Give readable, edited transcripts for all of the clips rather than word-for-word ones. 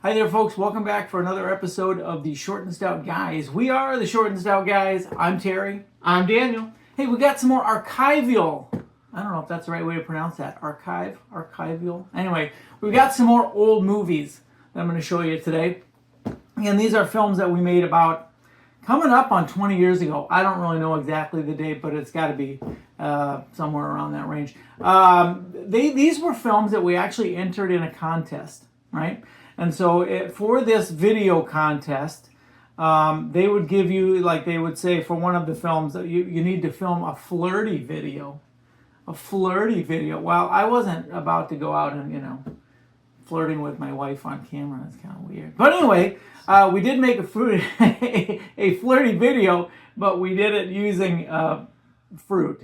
Hi there, folks. Welcome back for another episode of the Short and Stout Guys. We are the Short and Stout Guys. I'm Terry. I'm Daniel. Hey, we got some more archival. I don't know if that's the right way to pronounce that. Archival. Anyway, we've got some more old movies that I'm going to show you today. And these are films that we made about coming up on 20 years ago. I don't really know exactly the date, but it's got to be somewhere around that range. These were films that we actually entered in a contest, right? And so for this video contest, they would give you, like they would say for one of the films, that you need to film a flirty video. A flirty video. Well, I wasn't about to go out and, flirting with my wife on camera. That's kind of weird. But anyway, we did make a flirty video, but we did it using fruit.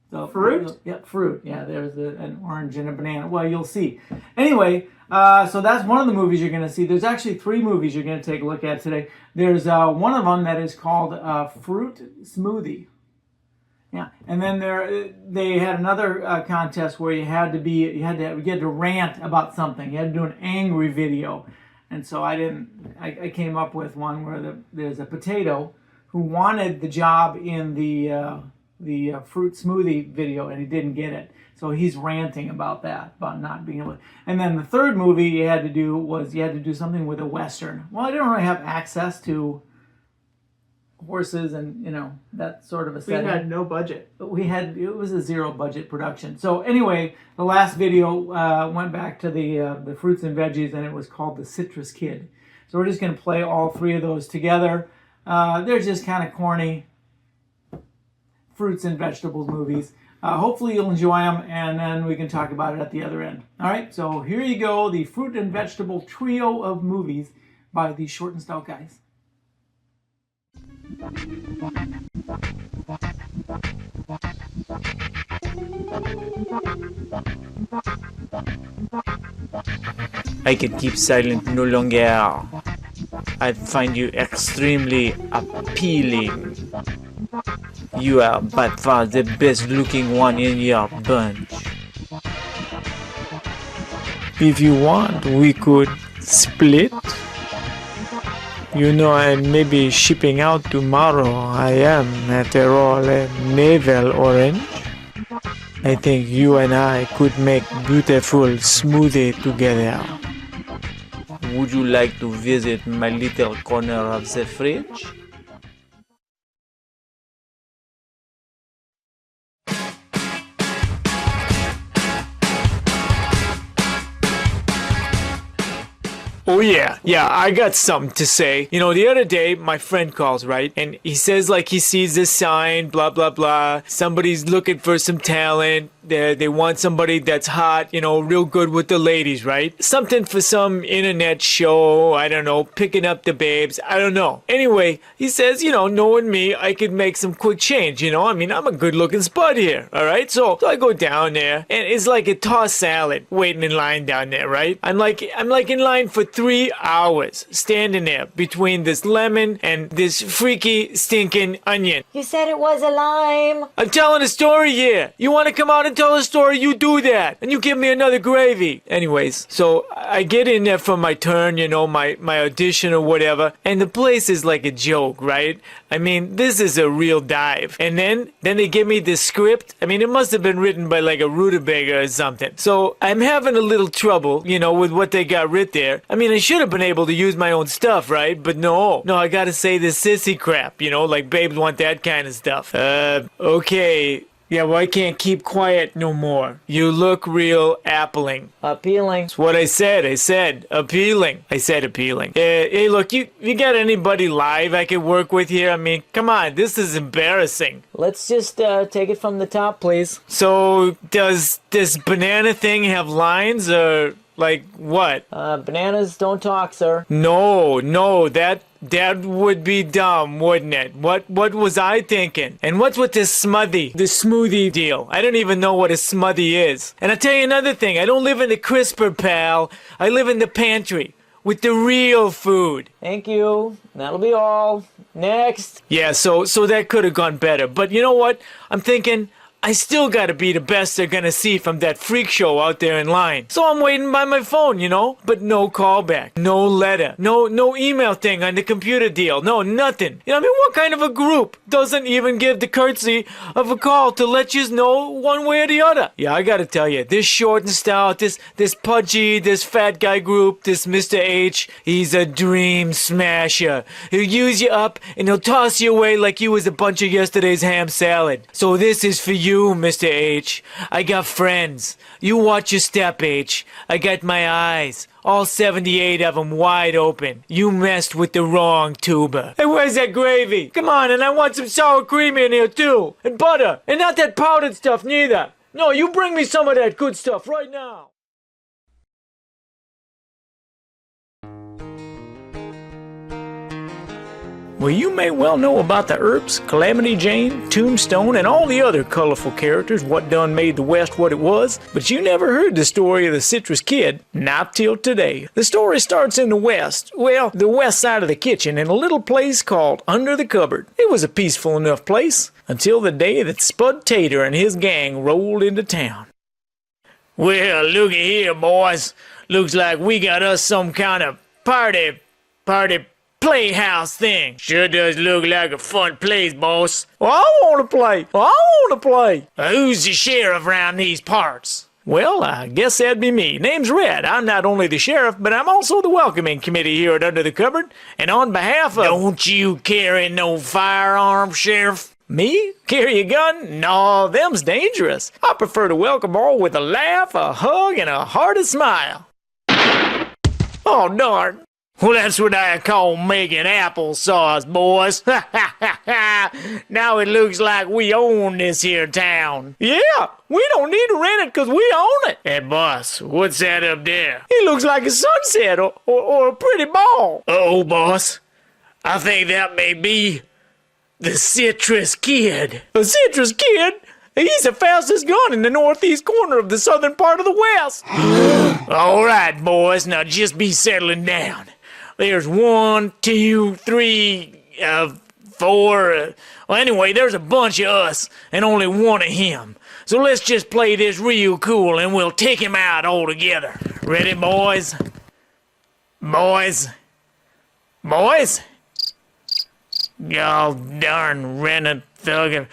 So, Fruit? Yeah, fruit. Yeah, there's an orange and a banana. Well, you'll see. Anyway, so that's one of the movies you're going to see. There's actually 3 movies you're going to take a look at today. There's one of them that is called Fruit Smoothie. Yeah, and then they had another contest where you had to rant about something. You had to do an angry video, and so I came up with one where there's a potato who wanted the job in the fruit smoothie video, and he didn't get it. So he's ranting about that, about not being able to. And then the third movie you had to do something with a Western. Well, I didn't really have access to horses and, that sort of a setting. We had no budget. But it was a 0 budget production. So anyway, the last video went back to the fruits and veggies, and it was called The Citrus Kid. So we're just going to play all 3 of those together. They're just kind of corny fruits and vegetables movies. Hopefully you'll enjoy them, and then we can talk about it at the other end. All right, so here you go, the fruit and vegetable trio of movies by the Short and Stout Guys. I can keep silent no longer. I find you extremely appealing. You are by far the best looking one in your bunch. If you want, we could split. I may be shipping out tomorrow. I am, after all, a navel orange. I think you and I could make beautiful smoothie together. Would you like to visit my little corner of the fridge? Oh yeah, I got something to say. The other day, my friend calls, right? And he says he sees this sign, blah, blah, blah. Somebody's looking for some talent. They want somebody that's hot, real good with the ladies, right? Something for some internet show, I don't know, picking up the babes, I don't know. Anyway, he says, knowing me, I could make some quick change, I'm a good looking spud here, all right? So I go down there, and it's like a tossed salad waiting in line down there, right? I'm like in line for 3 hours, standing there between this lemon and this freaky, stinking onion. You said it was a lime. I'm telling a story here. You want to come out and tell a story? You do that. And you give me another gravy. Anyways, so I get in there for my turn, my audition or whatever, and the place is like a joke, right? This is a real dive. And then they give me this script. It must have been written by like a rutabaga or something. So I'm having a little trouble, with what they got writ there. I should have been able to use my own stuff, right? But no, I gotta say this sissy crap, like babes want that kind of stuff. Okay. Yeah, well, I can't keep quiet no more. You look real appealing. Appealing. That's what I said. Appealing. I said appealing. Hey, look, you got anybody live I could work with here? Come on, this is embarrassing. Let's just take it from the top, please. So, does this banana thing have lines, or like what? Bananas don't talk, sir. No, that would be dumb, wouldn't it? What was I thinking? And what's with this smoothie deal? I don't even know what a smoothie is. And I'll tell you another thing. I don't live in the crisper, pal. I live in the pantry with the real food. Thank you. That'll be all. Next. Yeah, so that could have gone better. But you know what? I'm thinking I still gotta be the best they're gonna see from that freak show out there in line. So I'm waiting by my phone, you know? But no callback, no letter, no email thing on the computer deal, no nothing. You know, I mean, what kind of a group doesn't even give the courtesy of a call to let you know one way or the other? Yeah, I gotta tell you, this short and stout, this pudgy, this fat guy group, this Mr. H, he's a dream smasher. He'll use you up and he'll toss you away like you was a bunch of yesterday's ham salad. So this is for you, Mr. H. I got friends. You watch your step, H. I got my eyes, all 78 of them wide open. You messed with the wrong tuber. Hey, where's that gravy? Come on, and I want some sour cream in here too. And butter. And not that powdered stuff neither. No, you bring me some of that good stuff right now. Well, you may well know about the Earps, Calamity Jane, Tombstone, and all the other colorful characters what done made the West what it was, but you never heard the story of the Citrus Kid, not till today. The story starts in the West, well, the west side of the kitchen, in a little place called Under the Cupboard. It was a peaceful enough place, until the day that Spud Tater and his gang rolled into town. Well, looky here, boys. Looks like we got us some kind of party playhouse thing. Sure does look like a fun place, boss. Well, I want to play. Who's the sheriff around these parts? Well, I guess that'd be me. Name's Red. I'm not only the sheriff, but I'm also the welcoming committee here at Under the Cupboard. And on behalf of... Don't you carry no firearm, Sheriff? Me? Carry a gun? No, them's dangerous. I prefer to welcome all with a laugh, a hug, and a hearty smile. Oh, darn. Well, that's what I call making applesauce, boys. Now it looks like we own this here town. Yeah, we don't need to rent it because we own it. Hey, boss, what's that up there? It looks like a sunset or a pretty ball. Uh-oh, boss. I think that may be the Citrus Kid. The Citrus Kid? He's the fastest gun in the northeast corner of the southern part of the West. All right, boys, now just be settling down. There's 1, 2, 3, 4. Well, anyway, there's a bunch of us and only one of him. So let's just play this real cool and we'll take him out all together. Ready, boys? Boys? Y'all darn rented thug.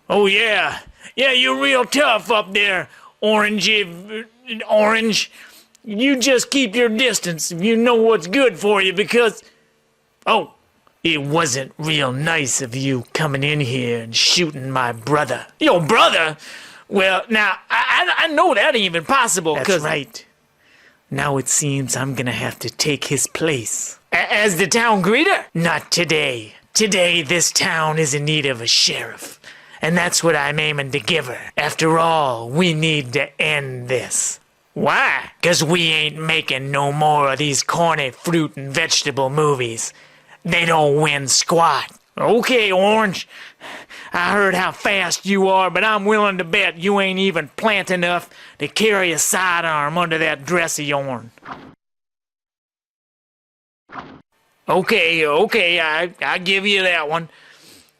Oh, yeah. Yeah, you're real tough up there, Orange. You just keep your distance if you know what's good for you because... Oh, it wasn't real nice of you coming in here and shooting my brother. Your brother? Well, now, I know that ain't even possible. That's right. Now it seems I'm gonna have to take his place. As the town greeter? Not today. Today, this town is in need of a sheriff. And that's what I'm aiming to give her. After all, we need to end this. Why? 'Cause we ain't making no more of these corny fruit and vegetable movies. They don't win squat. Okay, Orange. I heard how fast you are, but I'm willing to bet you ain't even plant enough to carry a sidearm under that dress of yourn. Okay, I give you that one.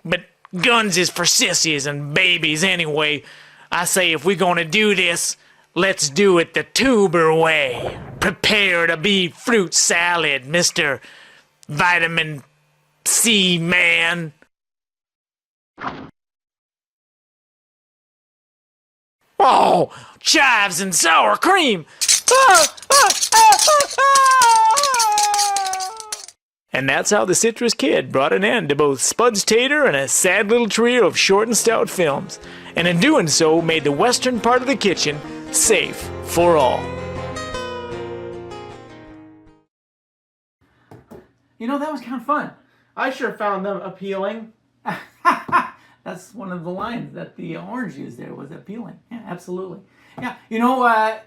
But guns is for sissies and babies anyway. I say if we're gonna do this, let's do it the tuber way. Prepare to be fruit salad, Mr. Vitamin C Man. Oh, chives and sour cream. And that's how the Citrus Kid brought an end to both Spud's Tater and a sad little trio of short and stout films, and in doing so made the western part of the kitchen safe for all. You know, that was kind of fun. I sure found them appealing. That's one of the lines that the Orange used there, was appealing. Yeah, absolutely. Yeah, you know, I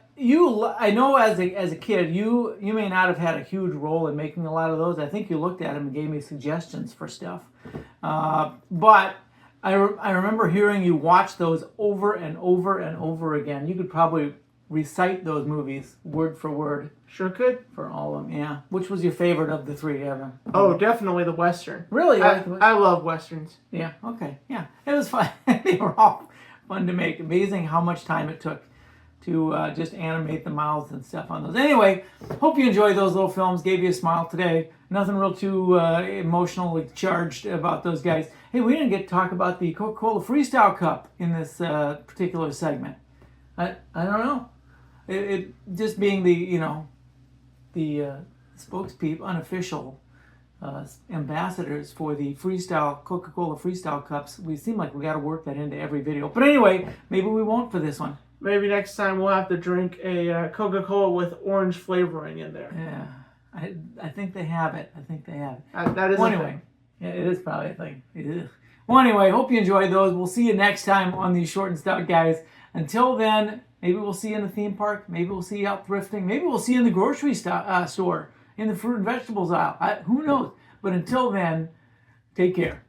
know as a kid, you may not have had a huge role in making a lot of those. I think you looked at them and gave me suggestions for stuff. But I remember hearing you watch those over and over and over again. You could probably recite those movies word for word. Sure could. For all of them, yeah. Which was your favorite of the three, Evan? Oh, definitely the Western. Really? I love Westerns. Yeah, okay, yeah. It was fun. They were all fun to make. Amazing how much time it took to just animate the mouths and stuff on those. Anyway, hope you enjoyed those little films. Gave you a smile today. Nothing real too emotionally charged about those guys. Hey, we didn't get to talk about the Coca-Cola Freestyle Cup in this particular segment. I don't know. It just being the spokespeople, unofficial ambassadors for the Coca-Cola Freestyle Cups. We seem like we got to work that into every video. But anyway, maybe we won't for this one. Maybe next time we'll have to drink a Coca-Cola with orange flavoring in there. Yeah, I think they have it. I think they have it. That is Well, a anyway, thing. yeah, it is probably a thing. Ugh. Well, anyway, hope you enjoyed those. We'll see you next time on these Short and Stout Guys. Until then, maybe we'll see you in the theme park. Maybe we'll see you out thrifting. Maybe we'll see you in the grocery store, in the fruit and vegetables aisle. Who knows? But until then, take care.